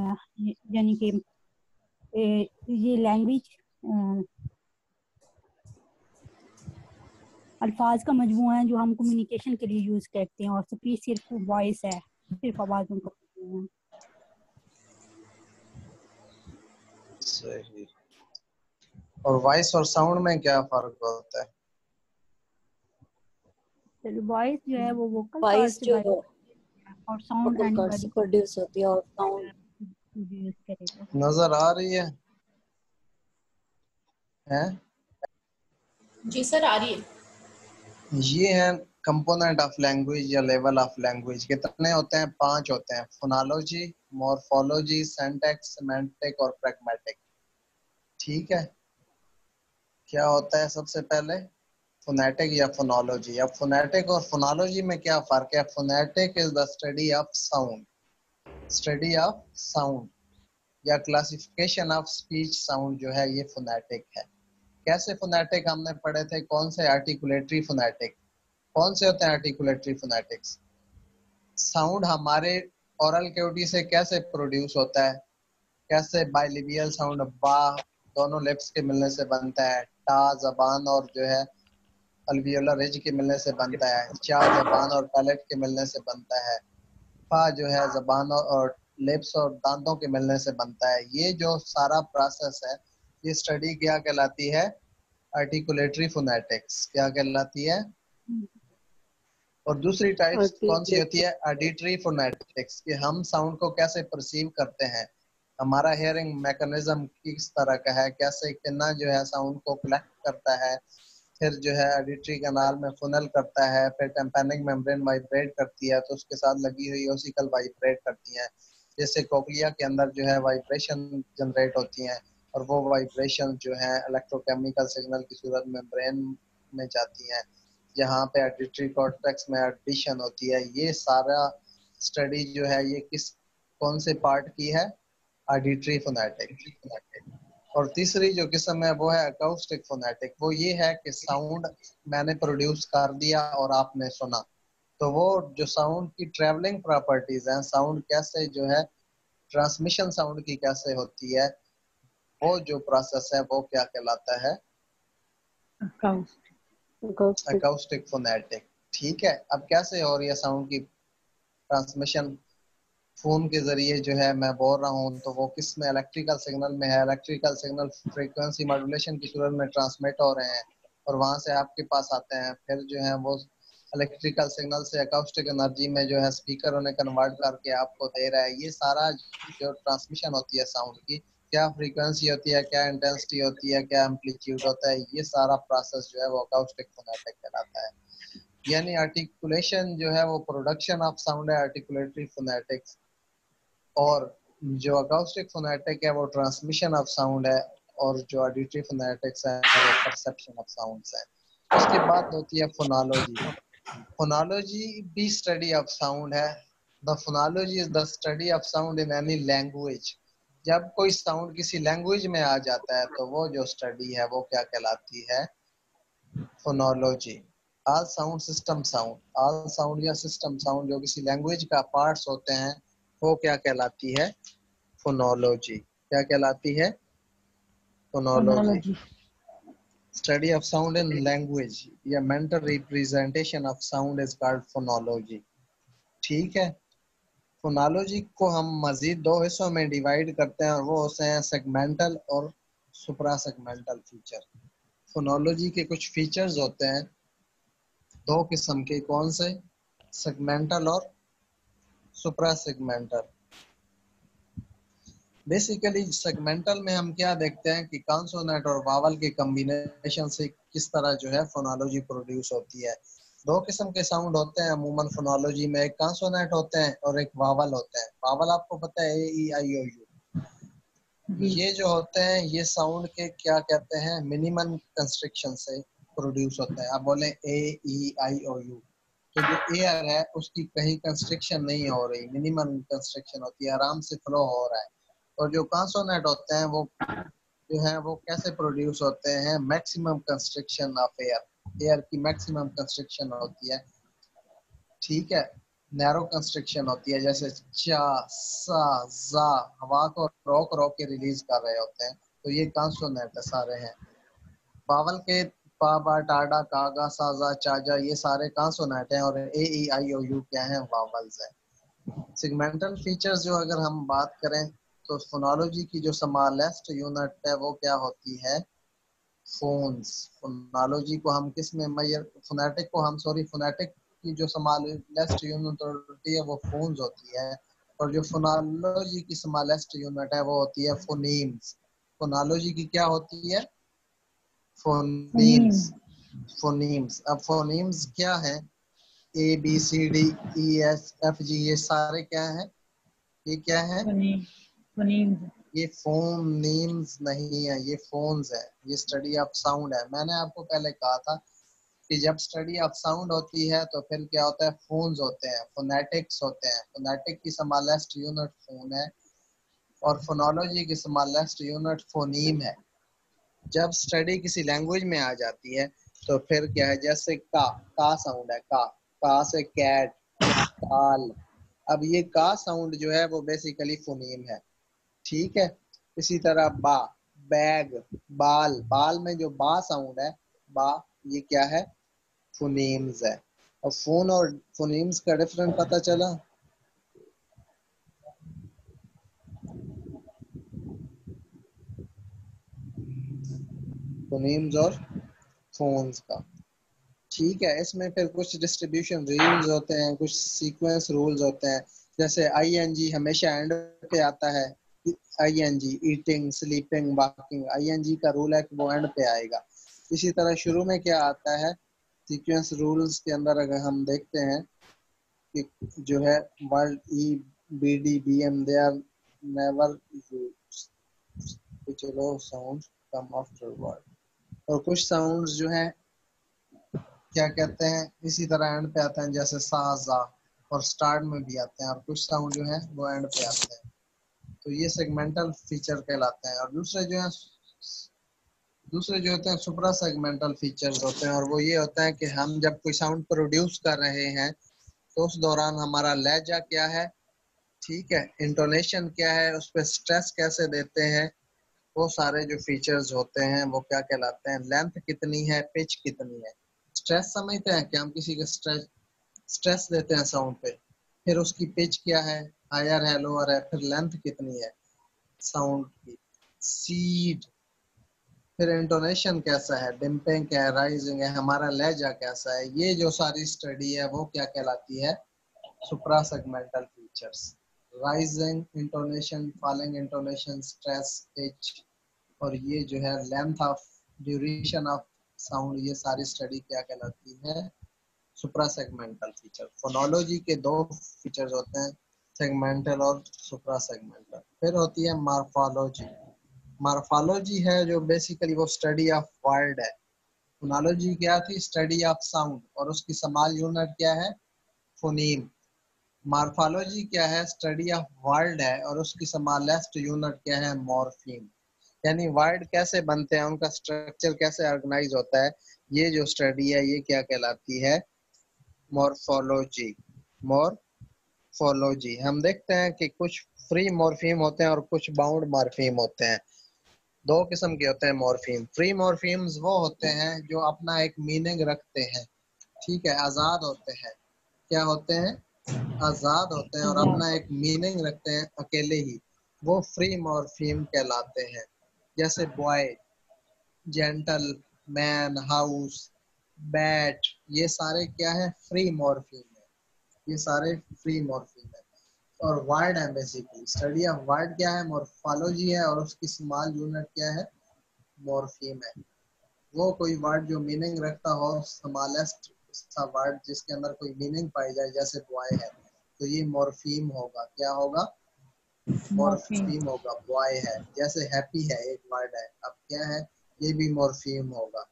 यानी कि ये लैंग्वेज अल्फाज का मजमूआ है जो हम कम्युनिकेशन के लिए यूज करते हैं, और स्पीच सिर्फ वॉइस है, सिर्फ आवाज़ों का मजमूआ है। सही। और वॉइस और साउंड में क्या फर्क होता है? वॉइस जो है वो वोकल कॉर्ड वॉइस से जो बाहर, और साउंड वोकल कॉर्ड एनीबॉडी से प्रोड्यूस होती है और साउंड यूज करेगा। नजर आ रही है? हैं? जी सर, आ रही है। ये है कंपोनेंट ऑफ लैंग्वेज या लेवल ऑफ लैंग्वेज। कितने होते हैं? 5 होते हैं। फोनोलॉजी, मॉर्फोलॉजी, सिंटैक्स, सिमेंटिक और प्रैग्मेटिक। ठीक है। क्या होता है सबसे पहले? फोनेटिक या फोनोलॉजी। अब फोनेटिक और फोनोलॉजी में क्या फर्क है? Phonetic is the study of sound, study of sound या क्लासिफिकेशन ऑफ स्पीच साउंड जो है, ये फोनेटिक है। कैसे फोनेटिक हमने पढ़े थे? कौन से? Articulatory phonetic. कौन से होते हैं आर्टिकुलेटरी फोनेटिक्स? साउंड हमारे ओरल कैविटी से कैसे प्रोड्यूस होता है? कैसे? बाइलिबियल साउंड, बा दोनों लिप्स के मिलने से बनता है। टा जबान और जो है अल्वियोलर रिज के मिलने से बनता है। चा जबान और पैलेट के मिलने से बनता है। फा जो है जबान और लिप्स और दांतों के मिलने से बनता है। ये जो सारा प्रोसेस है, ये स्टडी क्या कहलाती है? Articulatory phonetics. क्या कहलाती है? और दूसरी टाइप्स कौन सी होती है? ऑडिटरी फोनेटिक्स, कि हम साउंड को कैसे परसीव करते हैं, हमारा हियरिंग मैकेनिज्म किस तरह का है, कैसे कितना जो है साउंड को कलेक्ट करता है, फिर जो है ऑडिटरी कैनाल में फनल करता है, फिर टिम्पैनिक मेम्ब्रेन वाइब्रेट करती है तो उसके साथ लगी हुई ओसिकल वाइब्रेट करती हैं, जैसे कोक्लिया के अंदर जो है वाइब्रेशन जनरेट होती हैं, और वो वाइब्रेशन जो है इलेक्ट्रोकेमिकल सिग्नल की सूरत में ब्रेन में जाती हैं, जहाँ पे ऑडिटरी कॉर्टेक्स में एडिशन होती है। ये सारा स्टडी जो है ये किस कौन से पार्ट की है? Auditory phonetic. और तीसरी जो किस्म है वो है अकाउस्टिक फोनेटिक। वो ये है कि साउंड मैंने प्रोड्यूस कर दिया और आपने सुना, तो वो जो साउंड की ट्रैवलिंग प्रॉपर्टीज हैं, साउंड कैसे जो है ट्रांसमिशन साउंड की कैसे होती है, वो जो प्रोसेस है वो क्या कहलाता है? Acoustic phonetic. ठीक है। अब कैसे हो रही है साउंड की ट्रांसमिशन? फोन के जरिए जो है मैं बोल रहा हूँ तो वो किस में? इलेक्ट्रिकल सिग्नल में है। इलेक्ट्रिकल सिग्नल फ्रीक्वेंसी मॉड्यूलेशन की सूरत में ट्रांसमिट हो रहे हैं और वहां से आपके पास आते हैं। फिर जो है वो इलेक्ट्रिकल सिग्नल से अकाउस्टिक एनर्जी में जो है स्पीकर उन्हें कन्वर्ट करके आपको दे रहा है। ये सारा जो ट्रांसमिशन होती है साउंड की, क्या फ्रीक्वेंसी होती है, क्या इंटेंसिटी होती है, क्या एम्पलीट्यूड होता है, ये सारा प्रोसेस जो है वो अकाउस्टिक फोनेटिक कहलाता है। यानी आर्टिकुलेशन जो है वो प्रोडक्शन ऑफ साउंड है, आर्टिकुलेटरी फोनेटिक्स, और जो अकाउस्टिक फोनेटिक है वो ट्रांसमिशन ऑफ साउंड है, और जो ऑडिटरी फोनेटिक्स है वो परसेप्शन ऑफ साउंड्स है। उसके बाद होती है फोनोलॉजी। फोनोलॉजी भी स्टडी ऑफ साउंड है। The phonology is the study of sound in any language. जब कोई साउंड किसी लैंग्वेज में आ जाता है तो वो जो स्टडी है वो क्या कहलाती है? Phonology. All sound system sound, all sound या सिस्टम साउंड जो किसी लैंग्वेज का पार्ट्स होते हैं वो क्या कहलाती है? फोनोलॉजी। क्या कहलाती है? Phonology. Study of sound in language या mental representation of sound is called phonology. ठीक है। फोनोलॉजी को हम मजीद दो हिस्सों में डिवाइड करते हैं और वो होते हैं सेगमेंटल और सुप्रा सेगमेंटल फीचर। फोनोलॉजी के कुछ फीचर्स होते हैं दो किस्म के। कौन से? सेगमेंटल और सुप्रा सेगमेंटल। बेसिकली सेगमेंटल में हम क्या देखते हैं कि कॉन्सोनेंट और वावल के कॉम्बिनेशन से किस तरह जो है फोनोलॉजी प्रोड्यूस होती है। दो किस्म के साउंड होते हैं अमूमन फोनोलॉजी में, एक कॉन्सोनेंट होते हैं और एक वावल होते हैं। वावल आपको पता है ए ई आई ओ यू। ये जो होते हैं ये साउंड के क्या कहते हैं? मिनिमम कंस्ट्रक्शन से प्रोड्यूस होता है। आप बोले ए ई आई ओ यू, तो जो एयर है उसकी कहीं कंस्ट्रक्शन नहीं हो रही, मिनिमम कंस्ट्रक्शन होती है, आराम से फ्लो हो रहा है। और जो कॉन्सोनेंट होते हैं वो जो है वो कैसे प्रोड्यूस होते हैं? Maximum construction of air, air की मैक्सिमम कंस्ट्रक्शन होती है। ठीक है। नैरो कंस्ट्रक्शन होती है, जैसे चा, सा, जा, हवा को रोक रोक के रिलीज कर रहे होते हैं, तो ये कॉन्सोनेंट सारे हैं। वावल के पा, बा, टाडा, कागा, साजा, चाजा, ये सारे कॉन्सोनेंट हैं, और ए, ई, आई, ओ, यू क्या है, वावल्स हैं। सेगमेंटल फीचर्स जो अगर हम बात करें तो फोनोलॉजी की जो स्मॉलेस्ट यूनिट है वो क्या होती है, फोन्स। फोनोलॉजी को हम किस में मेजर, फोनेटिक को हम सॉरी फोनेटिक की जो स्मॉलेस्ट यूनिट होती है वो फोन्स होती है, और जो फोनोलॉजी की स्मॉलेस्ट यूनिट है वो होती है फोनीम्स। फोनोलॉजी की क्या होती है, फोनीम्स। फोनीम्स, अब फोनीम्स क्या है, A B C D E S F G, ये सारे क्या है, ये क्या है, ये फोन नेम्स नहीं है, ये फोन्स है। ये स्टडी ऑफ साउंड है। मैंने आपको पहले कहा था कि जब स्टडी ऑफ साउंड होती है तो फिर क्या होता है, फोन्स होते हैं, फोनेटिक्स होते हैं। फोनेटिक की स्मॉलेस्ट यूनिट फोन है, और फोनोलॉजी की स्मॉलेस्ट यूनिट फोनीम है। जब स्टडी किसी लैंग्वेज में आ जाती है तो फिर क्या है, जैसे का साउंड है, का से कैट, काल। अब ये का साउंड जो है वो बेसिकली फोनीम है, ठीक है। इसी तरह बा, बैग, बाल, बाल में जो बा साउंड है, बा, ये क्या है, फोनीम्स है। और फोन और फोनीम्स का डिफरेंस पता चला। फोनीम्स और फोन्स का, ठीक है। इसमें फिर कुछ डिस्ट्रीब्यूशन रूल्स होते हैं, कुछ सीक्वेंस रूल्स होते हैं। जैसे आईएनजी हमेशा एंड पे आता है, ING eating, sleeping, walking, ING का रूल है कि वो एंड पे आएगा। इसी तरह शुरू में क्या आता है, सीक्वेंस रूल्स के अंदर अगर हम देखते हैं कि जो है word E B D B M, they are never used, चलो साउंड कम आफ्टर वर्ड। और कुछ साउंड्स जो है क्या कहते हैं, इसी तरह एंड पे आते हैं, जैसे सा, जा, और स्टार्ट में भी आते हैं, और कुछ साउंड जो है वो एंड पे आते हैं। तो ये सेगमेंटल फीचर कहलाते हैं। और दूसरे जो होते हैं सुप्रा सेगमेंटल फीचर्स होते हैं, और वो ये होता है कि हम जब कोई साउंड प्रोड्यूस कर रहे हैं तो उस दौरान हमारा लहजा क्या है, ठीक है, इंटोनेशन क्या है, उस पर स्ट्रेस कैसे देते हैं, वो सारे जो फीचर्स होते हैं वो क्या कहलाते हैं, लेंथ कितनी है, पिच कितनी है। स्ट्रेस समझते हैं कि हम किसी का स्ट्रेस देते हैं साउंड पे, फिर उसकी पिच क्या है, हायर है, लोअर है, फिर लेंथ कितनी है साउंड की, सीड, फिर इंटोनेशन कैसा है, डिम्पिंग क्या है, राइजिंग है, हमारा लहजा कैसा है। ये जो सारी स्टडी है वो क्या कहलाती है, supra segmental features. Rising intonation, falling intonation, stress, pitch, और ये जो है length of, duration of sound, ये सारी स्टडी क्या कहलाती है, सुप्रा सेगमेंटल फीचर। फोनोलॉजी के दो फीचर्स होते हैं, सेगमेंटल और सुप्रा सेगमेंटल। फिर होती है मॉर्फोलॉजी। मॉर्फोलॉजी है जो बेसिकली वो स्टडी ऑफ वर्ड है। फोनोलॉजी क्या थी, स्टडी ऑफ साउंड, और उसकी स्मॉल यूनिट क्या है, फोनीम। मॉर्फोलॉजी क्या है, स्टडी ऑफ वर्ड है, और उसकी स्मॉलेस्ट यूनिट क्या है, मॉर्फीम। यानी वर्ड कैसे बनते हैं, उनका स्ट्रक्चर कैसे ऑर्गेनाइज होता है, ये जो स्टडी है ये क्या कहलाती है, मॉर्फोलॉजी। मॉर्फोलॉजी। हम देखते हैं कि कुछ फ्री मॉर्फीम होते हैं और कुछ बाउंड मॉर्फीम होते हैं। दो किस्म के होते हैं मॉर्फीम। फ्री मॉर्फीम्स वो होते हैं जो अपना एक मीनिंग रखते हैं, ठीक है, आजाद होते हैं। क्या होते हैं, आजाद होते हैं और अपना एक मीनिंग रखते हैं अकेले ही, वो फ्री मॉर्फीम कहलाते हैं। जैसे boy, gentle, man, house, bat, ये सारे क्या है, फ्री मॉर्फीम है। ये सारे फ्री मॉर्फीम है। और वर्ड है, बेसिकली स्टडी ऑफ वर्ड क्या है, मॉर्फोलॉजी है, और उसकी स्मॉल यूनिट क्या है, मॉर्फीम है। वो कोई वर्ड जो मीनिंग रखता हो, स्मॉलेस्ट सा वर्ड जिसके अंदर कोई मीनिंग पाई जाए, जैसे बॉय है तो ये मॉर्फीम होगा। क्या होगा, मॉर्फीम होगा। बॉय है, जैसे हैप्पी है एक वर्ड है, अब क्या है, ये भी मॉर्फीम होगा।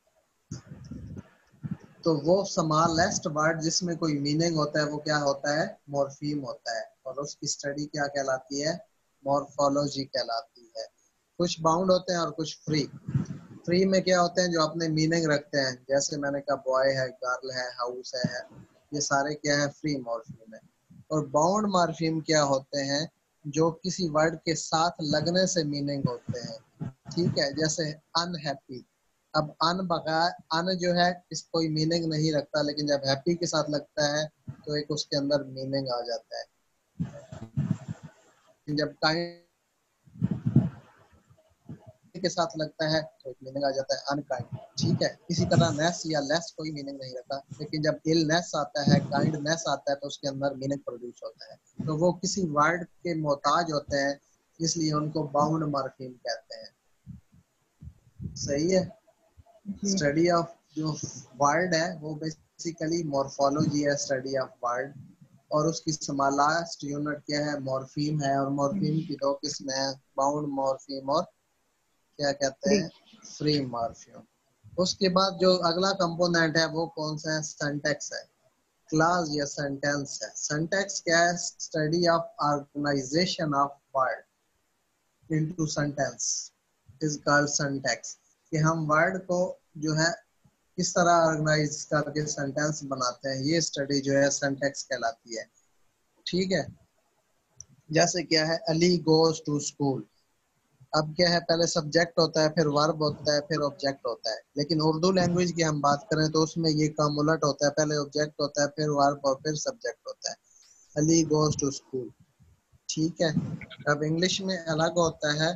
तो वो स्मॉलेस्ट वर्ड जिसमें कोई मीनिंग होता है वो क्या होता है, मॉर्फीम होता है, और उसकी स्टडी क्या कहलाती है, मॉर्फोलॉजी कहलाती है। कुछ बाउंड होते हैं और कुछ फ्री। फ्री में क्या होते हैं, जो अपने मीनिंग रखते हैं, जैसे मैंने कहा बॉय है, गर्ल है, हाउस है, ये सारे क्या है, फ्री मॉर्फीम है। और बाउंड मॉर्फीम क्या होते हैं, जो किसी वर्ड के साथ लगने से मीनिंग होते हैं। ठीक है, जैसे अनहैप्पी। अब अन जो है इस कोई मीनिंग नहीं रखता, लेकिन जब हैप्पी के साथ लगता है तो एक उसके अंदर मीनिंग आ जाता है। जब काइंड के साथ लगता है तो एक मीनिंग आ जाता है अनकाइंड। ठीक है, इसी तरह नेस या लेस कोई मीनिंग नहीं रखता, लेकिन जब इलनेस आता है, काइंडनेस आता है, तो उसके अंदर मीनिंग प्रोड्यूस होता है। तो वो किसी वर्ड के मोहताज होते हैं, इसलिए उनको बाउंड मॉर्फीम कहते हैं। सही है। स्टडी ऑफ जो वर्ड है वो बेसिकली मॉर्फोलॉजी है, स्टडी ऑफ वर्ड। और उसकी लास्ट यूनिट क्या है, मॉर्फीम है। और मॉर्फीम की दो किस्में हैं, बाउंड मॉर्फीम और क्या कहते हैं, फ्री मॉर्फीम। उसके बाद जो अगला कंपोनेंट है वो कौन सा है, सिंटैक्स है। क्लास या सेंटेंस है। सिंटैक्स क्या है, study of organization of word into sentence is called syntax. कि हम वर्ड को जो है किस तरह ऑर्गेनाइज करके सेंटेंस बनाते हैं, ये स्टडी जो है सिंटैक्स कहलाती है। ठीक है, जैसे क्या है, अली गोज टू स्कूल। अब क्या है, पहले सब्जेक्ट होता है, फिर वर्ब होता है, फिर ऑब्जेक्ट होता है। लेकिन उर्दू लैंग्वेज की हम बात करें तो उसमें ये काम उलट होता है, पहले ऑब्जेक्ट होता है, फिर वर्ब और फिर सब्जेक्ट होता है। Ali goes to school. ठीक है, अब इंग्लिश में अलग होता है,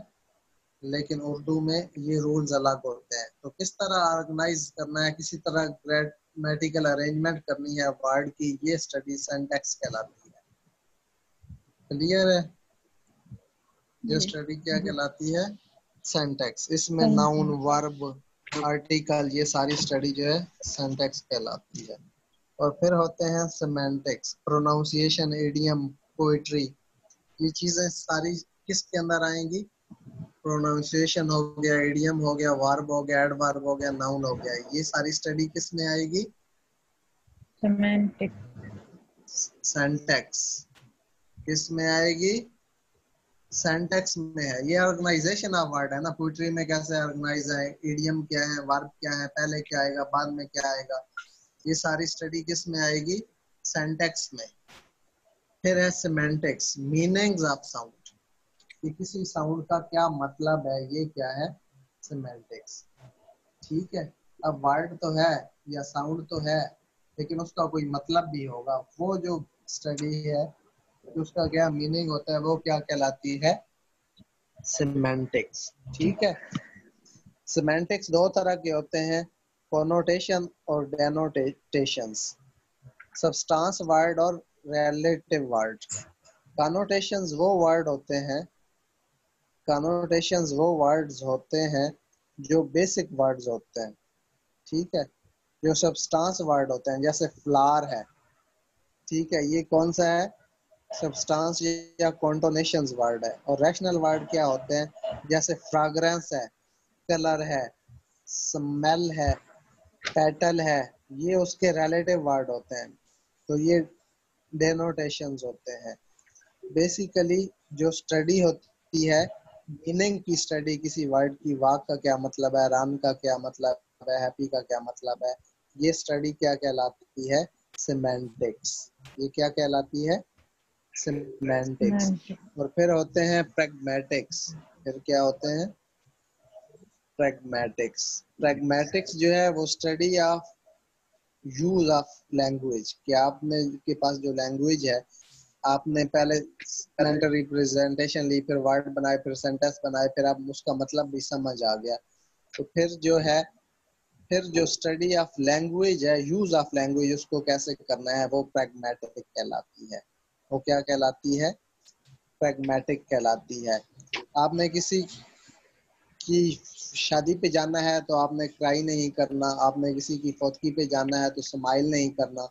लेकिन उर्दू में ये रूल्स अलग होते हैं। तो किस तरह ऑर्गेनाइज करना है, किसी तरह ग्रामेटिकल अरेंजमेंट करनी है वर्ड की, ये स्टडी सिंटैक्स कहलाती है। क्लियर है। ये स्टडी क्या कहलाती है, सिंटैक्स। इसमें नाउन, वर्ब, आर्टिकल, ये सारी स्टडी जो है सिंटैक्स कहलाती है। और फिर होते हैं सेमेंटिक्स, प्रोनाउंसिएशन, इडियम, पोएट्री। ये चीजें सारी किसके अंदर आएंगी, प्रोनाउंसिएशन हो गया, इडियम हो गया, वर्ब हो गया, एडवर्ब हो गया, नाउन हो गया। ये सारी स्टडी किस में आएगी, सिंटैक्स। किस में आएगी, सिंटैक्स में है। ये ऑर्गेनाइजेशन ऑफ वर्ड है ना, पोएट्री में कैसे ऑर्गेनाइज है, इडियम क्या है, वर्ब क्या है, पहले क्या आएगा, बाद में क्या आएगा, ये सारी स्टडी किस में आएगी, सिंटैक्स में। फिर है सिमेंटिक्स, मीनिंग्स ऑफ साउंड, कि किसी साउंड का क्या मतलब है, ये क्या है, सिमेंटिक्स। ठीक है, अब वर्ड तो है या साउंड तो है, लेकिन उसका कोई मतलब भी होगा, वो जो स्टडी है उसका क्या मीनिंग होता है, वो क्या कहलाती है, सिमेंटिक्स। ठीक है, सिमेंटिक्स दो तरह के होते हैं, कोनोटेशन और डेनोटेशंस। सब्सटेंस वर्ड और रिलेटिव वर्ड। कनोटेशंस वो वर्ड होते हैं, कनोटेशंस वो वर्ड्स होते हैं जो बेसिक वर्ड्स होते हैं। ठीक है, जो सब्सटेंस वर्ड होते हैं, जैसे फ्लावर है। ठीक है, ये कौन सा है, सब्सटेंस या कॉन्टोनेशंस वर्ड है। और रैशनल वर्ड क्या होते हैं, जैसे फ्रेग्रेंस है, कलर है, स्मेल है, पेटल है, ये उसके रिलेटिव वर्ड होते हैं। तो ये डेनोटेशंस होते हैं। बेसिकली जो स्टडी होती है, मीनिंग की स्टडी किसी वर्ड की, वाक का क्या मतलब है, रन का क्या मतलब है, हैप्पी का क्या मतलब है, ये स्टडी क्या कहलाती है, सिमेंटिक्स। ये क्या कहलाती है, सिमेंटिक्स। और फिर होते हैं प्रैग्मेटिक्स। फिर क्या होते हैं, प्रैग्मेटिक्स। प्रैग्मेटिक्स जो है वो study of use of language, कि आपने के पास जो लैंग्वेज है, आपने पहले मेंटल रिप्रेजेंटेशन ली, फिर वर्ड बनाए, फिर सेंटेंस बनाए, फिर आप उसका मतलब भी समझ आ गया। तो फिर जो है, फिर जो स्टडी ऑफ लैंग्वेज है, यूज ऑफ लैंग्वेज, उसको कैसे करना है, वो प्रैग्मेटिक कहलाती है। वो क्या कहलाती है, प्रैग्मेटिक कहलाती है। आपने किसी की शादी पे जाना है तो आपने क्राई नहीं करना, आपने किसी की फौतगी पे जाना है तो स्माइल नहीं करना।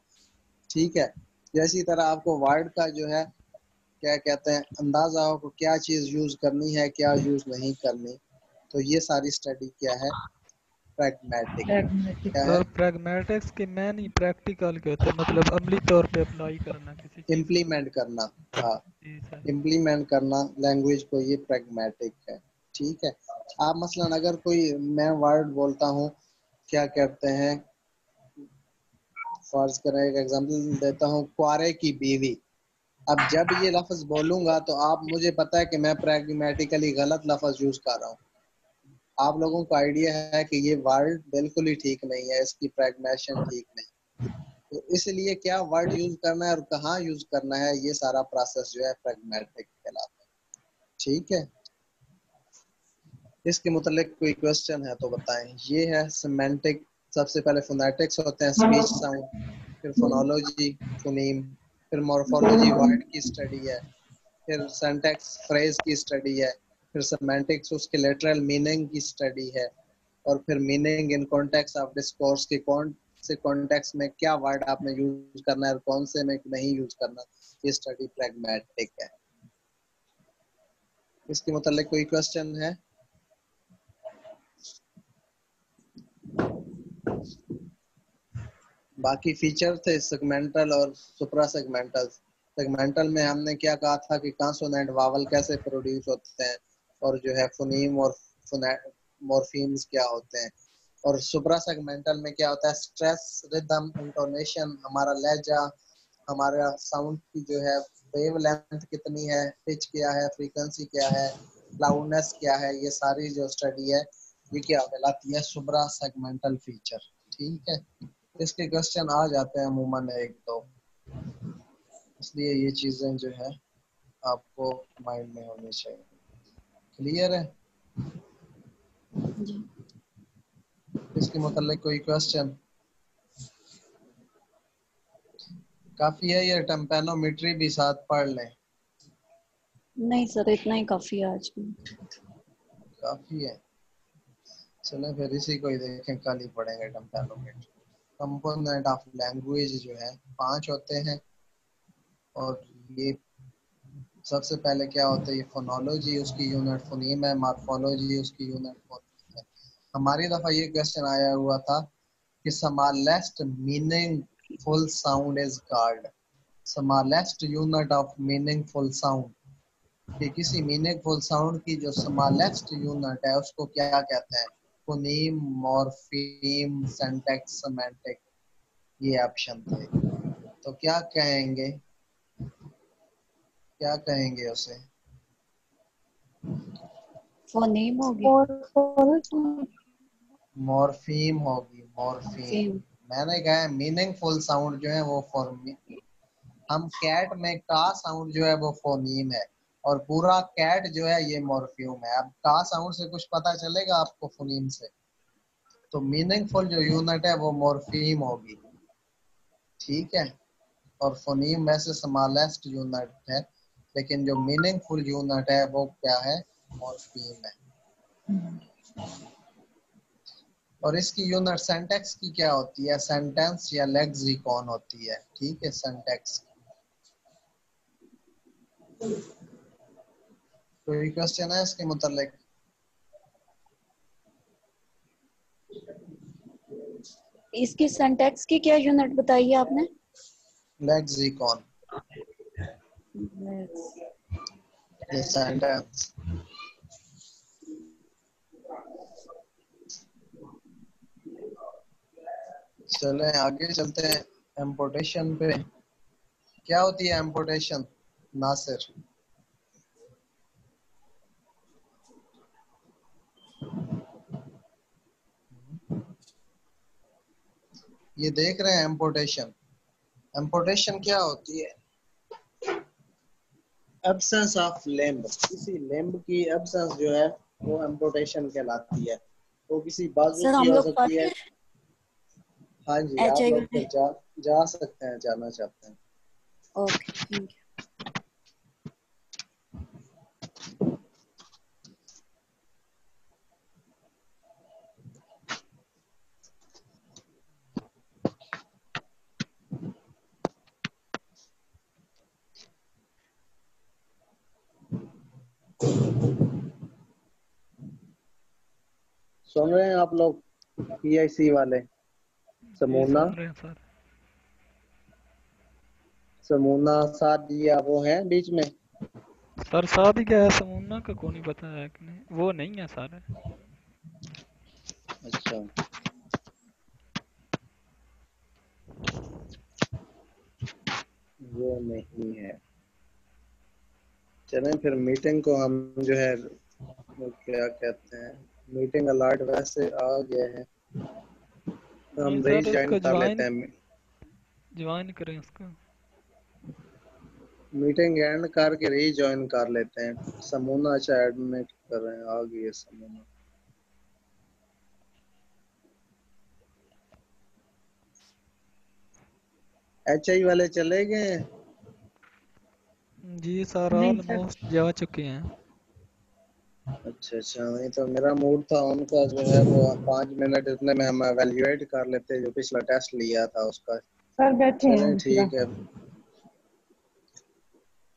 ठीक है, जैसी तरह आपको वर्ड का जो है क्या कहते हैं, अंदाजा हो को क्या चीज यूज करनी है, क्या यूज नहीं करनी। तो ये सारी स्टडी क्या है, प्रैग्मेटिक। क्या है, और प्रैग्मेटिक्स के मेन ही प्रैक्टिकल के होते हैं, मतलब अमली तौर पे अप्लाई करना किसी चीज को। इम्प्लीमेंट करना। हाँ, जी सर। इम्प्लीमेंट करना लैंग्वेज को, ये प्रैग्मेटिक है। ठीक है, आप मसलन अगर कोई, मैं वर्ड बोलता हूँ, क्या कहते हैं, फर्ज करें एक एग्जांपल देता हूँ, क्वारे की बीवी। अब जब ये लफ्ज बोलूंगा तो आप, मुझे पता है कि मैं प्रैग्मेटिकली गलत लफ्ज यूज कर रहा हूँ, आप लोगों को आइडिया है कि ये वर्ड बिल्कुल ही ठीक नहीं है, इसकी प्रैग्मेशन ठीक नहीं, तो इसलिए क्या वर्ड यूज करना है और कहाँ यूज करना है, ये सारा प्रोसेस जो है प्रैग्मेटिक कहलाता है। ठीक है, इसके मुतालिक कोई क्वेश्चन है तो बताएं। ये है सिमेंटिक, सबसे पहले फोनेटिक्स होते हैं, स्पीच साउंड, फिर फोनोलॉजी फोनीम, फिर मॉर्फोलॉजी वर्ड की स्टडी है, फिर सिंटैक्स फ्रेज की स्टडी है, फिर सिमेंटिक्स उसके लिटरल मीनिंग की स्टडी है, और फिर meaning in context of discourse के कौन से कॉन्टेक्स्ट में क्या वर्ड आपने यूज करना है और कौन से में नहीं यूज करना, ये स्टडी प्रैग्मेटिक है। इसके मुतालिक कोई क्वेश्चन है? बाकी फीचर थे सेगमेंटल और सुप्रा सेगमेंटल। सेगमेंटल में हमने क्या कहा था कि कॉन्सोनेंट वावल कैसे प्रोड्यूस होते हैं, और जो है फोनीम और मॉर्फीम्स क्या होते हैं, और सुप्रा सेगमेंटल में क्या होता है, स्ट्रेस, रिदम, इंटोनेशन, हमारा लहजा, हमारा साउंड की जो है वेव लेंथ कितनी है, पिच क्या है, फ्रीक्वेंसी क्या है, लाउडनेस क्या है, ये सारी जो स्टडी है ये क्या कहलाती है, सुप्रा सेगमेंटल फीचर। ठीक है, इसके क्वेश्चन आ जाते हैं अमूमन एक दो, इसलिए ये चीजें जो है आपको माइंड में होनी चाहिए। क्लियर है? जी इसके मुतालिक कोई क्वेश्चन? काफी है ये टेम्पेनोमेट्री भी साथ पढ़ लें। नहीं सर, इतना ही काफी है आज में। काफी है, चलो फिर इसी को ही देखें, कल ही पढ़ेंगे टेम्पेनोमेट्री। कंपोनेंट ऑफ लैंग्वेज जो है 5 होते हैं, और ये सबसे पहले क्या होता है, ये फोनोलॉजी उसकी यूनिट फोनीम है, मॉर्फोलॉजी उसकी यूनिट फोनीम है। हमारी दफा ये क्वेश्चन आया हुआ था कि smallest meaningful sound is called, smallest unit of meaningful sound, कि किसी मीनिंगफुल साउंड की जो स्मॉलेस्ट यूनिट है उसको क्या कहते हैं, फोनीम, मॉर्फीम, सिंटैक्स, सिमेंटिक, ये ऑप्शन थे। तो क्या कहेंगे, क्या कहेंगे उसे? फोनेम होगी। मॉर्फीम होगी, मॉर्फीम। सेम। मैंने कहा है मीनिंगफुल साउंड जो है वो हम कैट में का साउंड जो है वो फोनीम है, और पूरा कैट जो है ये मॉर्फ्यूम है। अब का साउंड से कुछ पता चलेगा आपको फोनीम से, तो मीनिंगफुल जो यूनिट है वो मॉर्फीम होगी। ठीक है, और फोनीम वैसे स्मॉलेस्ट यूनिट है, लेकिन जो मीनिंगफुल यूनिट है वो क्या है, मॉर्फीम है। और इसकी यूनिट सिंटैक्स की क्या होती है, सेंटेंस या लेक्सिकॉन होती है। ठीक है, सिंटैक्स। कोई क्वेश्चन है इसके मुतालिक? इसकी सिंटैक्स की क्या यूनिट बताई है आपने? लेक्सिकॉन, ये सेंटेंस। चले आगे चलते हैं इम्पोर्टेशन पे। क्या होती है इम्पोर्टेशन, नासिर? ये देख रहे हैं इम्पोर्टेशन? इम्पोर्टेशन क्या होती है, एब्सेंस ऑफ लिम्ब, किसी लिम्ब की एब्सेंस जो है वो इम्पोर्टेशन कहलाती है। वो किसी बाजू सर की हम हो लोग सकती है। हाँ जी, आप लोग HIV। फिर जा सकते हैं, जाना चाहते हैं। Okay, thank you. सुन रहे हैं आप लोग, PIC वाले? जी समूना, सुन रहे हैं सर। समूना सादिया वो है बीच में? सर साथ ही क्या है, समूना का कौन ही पता है कि नहीं, वो नहीं है सर। अच्छा, वो नहीं है। चलें फिर मीटिंग को हम जो है वो क्या कहते हैं, मीटिंग अलर्ट वैसे आ गया है, तो नहीं हम सर रीज्वाइन उसको कर लेते हैं। ज्वाइन करें उसको। मीटिंग एंड करके रीज्वाइन कर लेते हैं। समूना अच्छा एडमिट कर रहे हैं, आ गई है समूना। HI वाले चले गए? जी सर नहीं सर। ऑलमोस्ट जा चुके हैं। अच्छा अच्छा, नहीं तो मेरा मूड था उनका जो है वो 5 मिनट इतने में हम एवेल्युएट कर लेते जो पिछला टेस्ट लिया था उसका। सर बैठे हैं चलें हम पूरा। ठीक है।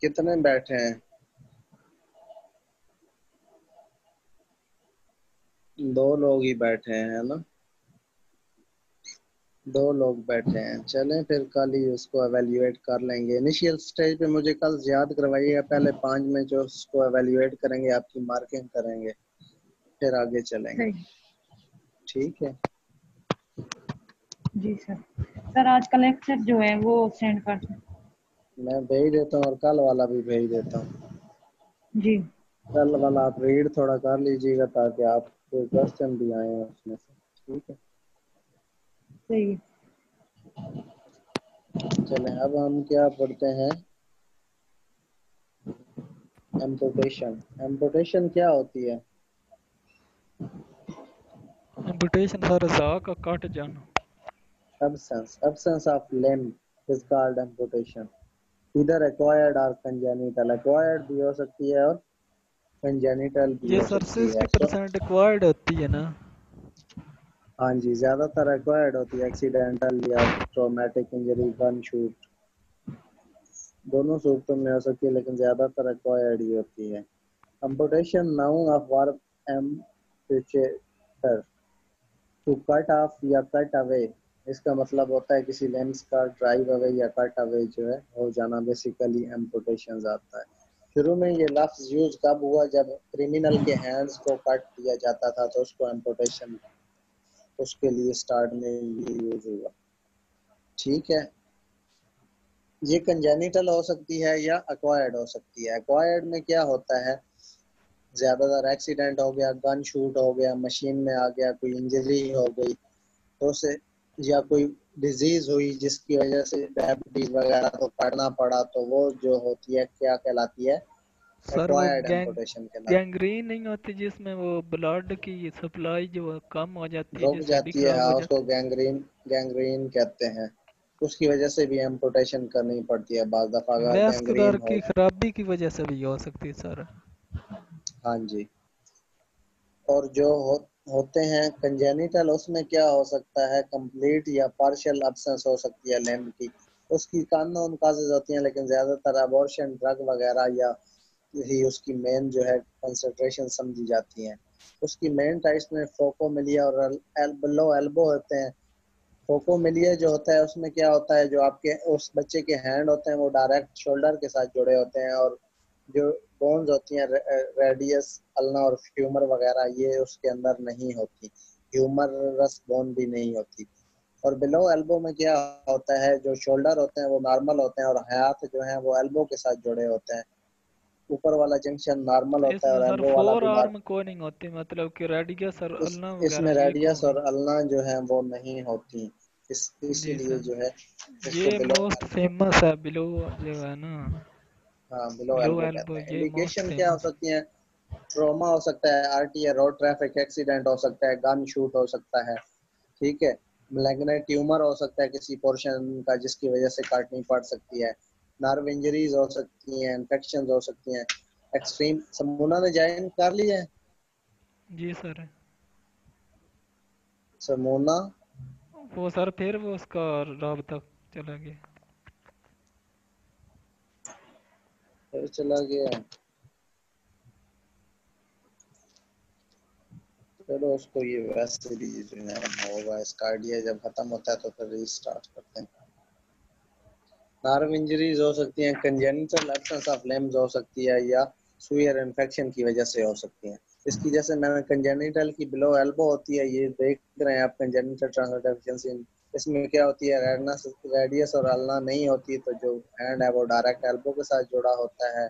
कितने बैठे हैं? 2 लोग ही बैठे हैं, है ना? 2 लोग बैठे हैं। चलें फिर कल ही उसको एवेल्युएट कर लेंगे। इनिशियल स्टेज पे मुझे कल याद करवाइएगा, पहले 5 में जो उसको एवेल्युएट करेंगे आपकी मार्किंग करेंगे, फिर आगे चलेंगे। सही। ठीक है। जी सर। सर आज का लेक्चर जो है वो सेंड कर दें। मैं भेज देता हूँ और कल वाला भी भेज देता हूँ। जी कल वाला आप रीड थोड़ा कर लीजिएगा ताकि आपको क्वेश्चन भी आए हैं उसमें से। ठीक है। सही है। चलें अब हम क्या पढ़ते हैं, एम्पुटेशन। एम्पुटेशन क्या होती है? एम्पुटेशन सर जा का कट जाना। absence of limb is called amputation, either acquired or congenital। acquired भी हो सकती है और congenital भी ये हो सर सकती है। 60% एक्वायर्ड होती है ना। हाँ जी, ज्यादातर acquired होती है, एक्सीडेंटल या ट्रॉमेटिक इंजरी, गन शूट, दोनों सूरतों में हो सकती है, लेकिन ज्यादातर acquired ही होती है। amputation noun of verb amputator, to cut off या कट अवे। इसका मतलब होता है किसी लिम्स का ड्राइव अवे या कट अवे जो है हो जाना, बेसिकली एम्पुटेशन आता है। शुरू में ये लफ्ज यूज कब हुआ? जब क्रिमिनल के हैंड्स को कट दिया जाता था तो उसको एम्पुटेशन, उसके लिए स्टार्ट में ये यूज हुआ। ठीक है। ये कंजेनिटल हो सकती है या एक्वायर्ड हो सकती है। एक्वायर्ड में क्या होता है, ज्यादातर एक्सीडेंट हो गया, गन शूट हो गया, मशीन में आ गया, कोई इंजरी हो गई तो से, या कोई डिजीज हुई जिसकी वजह से डायबिटीज वगैरह तो पढ़ना पड़ा, तो वो जो होती है क्या कहलाती है? सर वो एक्वायर्ड एम्पुटेशन कहलाती गैंग्रीन नहीं होती जिसमें वो ब्लड की सप्लाई जो है कम हो जाती है। है, रुक जिससे हड्डी जाती है, खराब हाँ, हो उसको जाती गैंग्रीन, गैंग्रीन कहते हैं। उसकी वजह से भी एम्पुटेशन करनी पड़ती है बाज दफा है। अगर वैस्कुलर गैंग्रीन हो। की खराबी की वजह से भी हो सकती है सर। हाँ जी। और जो होते हैं कंजेनिटल, उसमें क्या हो सकता है, कंप्लीट या पार्शियल अब्सेंस हो सकती है लिम्ब की। उसकी कानून काजेज होती हैं, लेकिन ज्यादातर अबॉर्शन ड्रग वगैरह या ही उसकी मेन जो है कंसंट्रेशन समझी जाती हैं। उसकी मेन टाइप्स में फोकोमिलिया और बिलो एल्बो होते हैं। फोकोमिलिया जो होता है उसमें क्या होता है, जो आपके उस बच्चे के हैंड होते हैं वो डायरेक्ट शोल्डर के साथ जुड़े होते हैं, और जो बोन्स होती हैं रेडियस, अल्ना और फ्यूमर वगैरह ये उसके अंदर नहीं होती, ह्यूमरस बोन भी नहीं होती। और बिलो एल्बो में क्या होता है, जो शोल्डर होते हैं वो नॉर्मल होते हैं और हाथ जो है वो एल्बो के साथ जुड़े होते हैं। ऊपर वाला जंक्शन नॉर्मल होता है इसमें और सर एल्बो वाला फोर भी नॉर्मल। आर्म को नहीं होती, मतलब कि रेडियस और अल्ना इसमें वगैरह ये को रेडियस और नहीं। अल्ना जो है वो नहीं होती, जी इसीलिए सर, जो है इसको ये बिलो, मोस्ट फेमस है बिलो जो है ना। हाँ बिलो बिलो एल्बो एल्बो कहते हैं। ये मोस्ट इंडिकेशन क्या हो फेमस। सकती है? ट्रॉमा हो सकता है, आरटीआई रोड ट्रैफिक एक्सीडेंट हो सकता है, गन शूट हो सकता है। ठीक है। मैलिग्नेंट ट्यूमर हो सकता है किसी पोर्शन का जिसकी वजह से काटनी पड़ सकती है। नर्व इंजरीज हो सकती हैं, इन्फेक्शन हो सकती हैं। एक्सट्रीम, समूना ने ज्वाइन कर लिया है? जी सर। समूना वो सर फिर वो उसका राबता चला गया। फिर चला गया। चलो उसको ये वैसे भी जो है होगा, इसका आइडिया जब खत्म होता है तो फिर रीस्टार्ट करते हैं। नर्व इंजरीज हो सकती हैं, कंजेनिटल एब्सेंस ऑफ लिम्स हो सकती है, या सुई और इन्फेक्शन की वजह से हो सकती हैं। इसकी जैसे मैंने कंजेनिटल की बिलो एल्बो होती है, ये देख रहे हैं आप, कंजेनिटल ट्रांसफर डेफिशिएंसी। इसमें क्या होती है, रेडियस और अल्ना नहीं होती, तो जो हैंड है वो डायरेक्ट एल्बो के साथ जुड़ा होता है।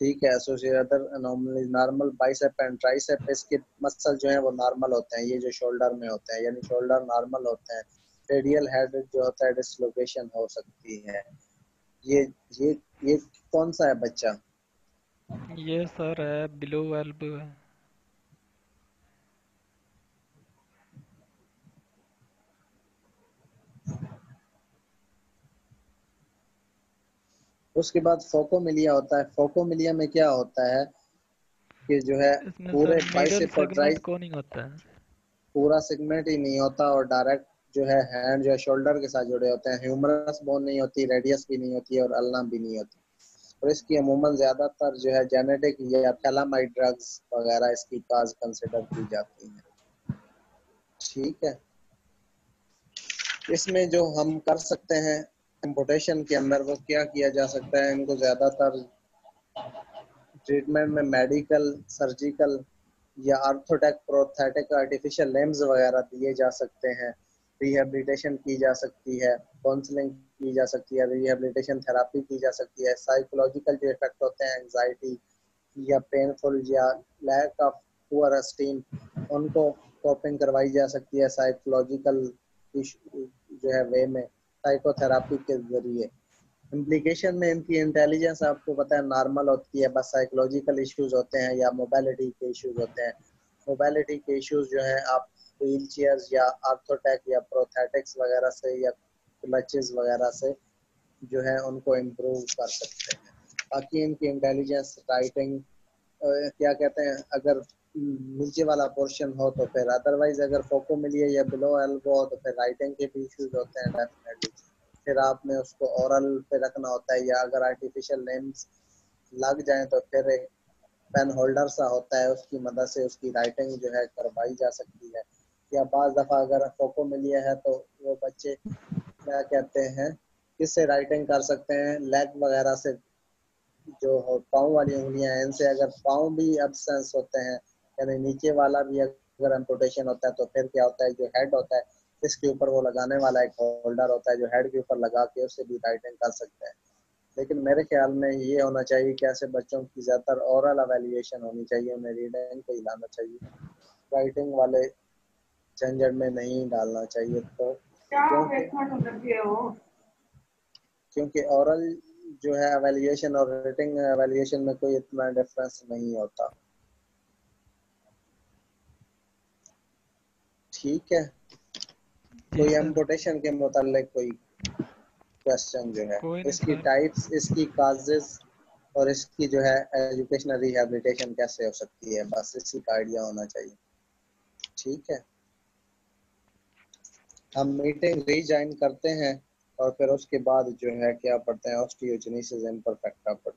ठीक है। Associated other anomalies normal bicep and tricep, इसके मसल जो है वो नॉर्मल होते हैं, ये जो शोल्डर में होते हैं, यानी शोल्डर नॉर्मल होते हैं। रेडियल हेड जो होता है डिसलोकेशन हो सकती है। ये ये ये कौन सा है बच्चा? ये सर है बिलो एल्बो है। उसके बाद फोकोमिलिया होता है। फोकोमिलिया में क्या होता है कि जो है इसमें पूरे सर मिडल बाइसेप और ट्राइ सेगमेंट को नहीं होता है। पूरा सेगमेंट ही नहीं होता और डायरेक्ट जो है हैंड जो है शोल्डर के साथ जुड़े होते हैं। ह्यूमरस बोन नहीं होती, रेडियस भी नहीं होती और अल्ना भी नहीं होती। और इसकी अमूमन ज्यादातर जो है जेनेटिक या थैलामाइड ड्रग्स वगैरह इसकी काज कंसिडर की जाती हैं। ठीक है। इसमें जो हम कर सकते हैं एम्पुटेशन के अंदर, वो क्या किया जा सकता है, इनको ज्यादातर ट्रीटमेंट में मेडिकल, सर्जिकल या आर्थोटेक, प्रोस्थेटिक, आर्टिफिशियल लिम्स वगैरह दिए जा सकते हैं। रिहेबिलिटेशन की जा सकती है, काउंसलिंग की जा सकती है, रिहेबिलिटेशन थेरापी की जा सकती है। साइकोलॉजिकल जो इफेक्ट होते हैं एंजाइटी या पेनफुल या लैक ऑफ पुअर एस्टीम, उनको कोपिंग करवाई जा सकती है साइकोलॉजिकल जो है वे में, साइकोथेरापी के जरिए। इम्प्लीकेशन में इनकी इंटेलिजेंस आपको पता है नॉर्मल होती है, बस साइकोलॉजिकल इश्यूज होते हैं या मोबालिटी के इश्यूज होते हैं। मोबालिटी के इश्यूज जो है आप व्हील चेयर्स या आर्थोटेक या प्रोथेटिक्स वगैरह से या क्लचेस वगैरह से जो है उनको इम्प्रूव कर सकते हैं। बाकी इनकी इंटेलिजेंस, राइटिंग, क्या कहते हैं, अगर नीचे वाला पोर्शन हो तो फिर, अदरवाइज अगर फोको मिलिए या बिलो एल्बो हो तो फिर राइटिंग के भी इश्यूज होते हैं डेफिनेटली। फिर आपने उसको ओरल पे रखना होता है, या अगर आर्टिफिशियल नेम्स लग जाए तो फिर एक पेन होल्डर सा होता है, उसकी मदद से उसकी राइटिंग जो है करवाई जा सकती है। या बाज दफ़ा अगर फोको मिलिए है तो वो बच्चे क्या कहते हैं किससे राइटिंग कर सकते हैं, लेग वगैरह से, जो पाँव वाली उंगलियां हैं इनसे। अगर पाँव भी एब्सेंस होते हैं, यानी नीचे वाला भी अगर एम्पुटेशन होता है, तो फिर क्या होता है, जो हेड होता है इसके ऊपर वो लगाने वाला एक होल्डर होता है, जो हेड के ऊपर लगा के उससे भी राइटिंग कर सकते हैं। लेकिन मेरे ख्याल में ये होना चाहिए कि ऐसे बच्चों की ज़्यादातर ओरल एवेल्युएशन होनी चाहिए, उन्हें रीडिंग पे ही लाना चाहिए, राइटिंग वाले झंझट में नहीं डालना चाहिए। तो क्योंकि ओरल जो है एवेल्युएशन और रीडिंग एवेल्युएशन में कोई इतना डिफरेंस नहीं होता। ठीक है। जी कोई सर। एम्पुटेशन के मुतालिक कोई क्वेश्चन जो है, कोई नहीं इसकी सर। टाइप्स, इसकी काजेस और इसकी जो है एजुकेशनल रिहेबिलिटेशन कैसे हो सकती है, बस इसी का आइडिया होना चाहिए। ठीक है। हम मीटिंग रीजॉइन करते हैं और फिर उसके बाद जो है क्या पढ़ते हैं, ऑस्टियोजेनेसिस इम्परफेक्टा पढ़ते हैं।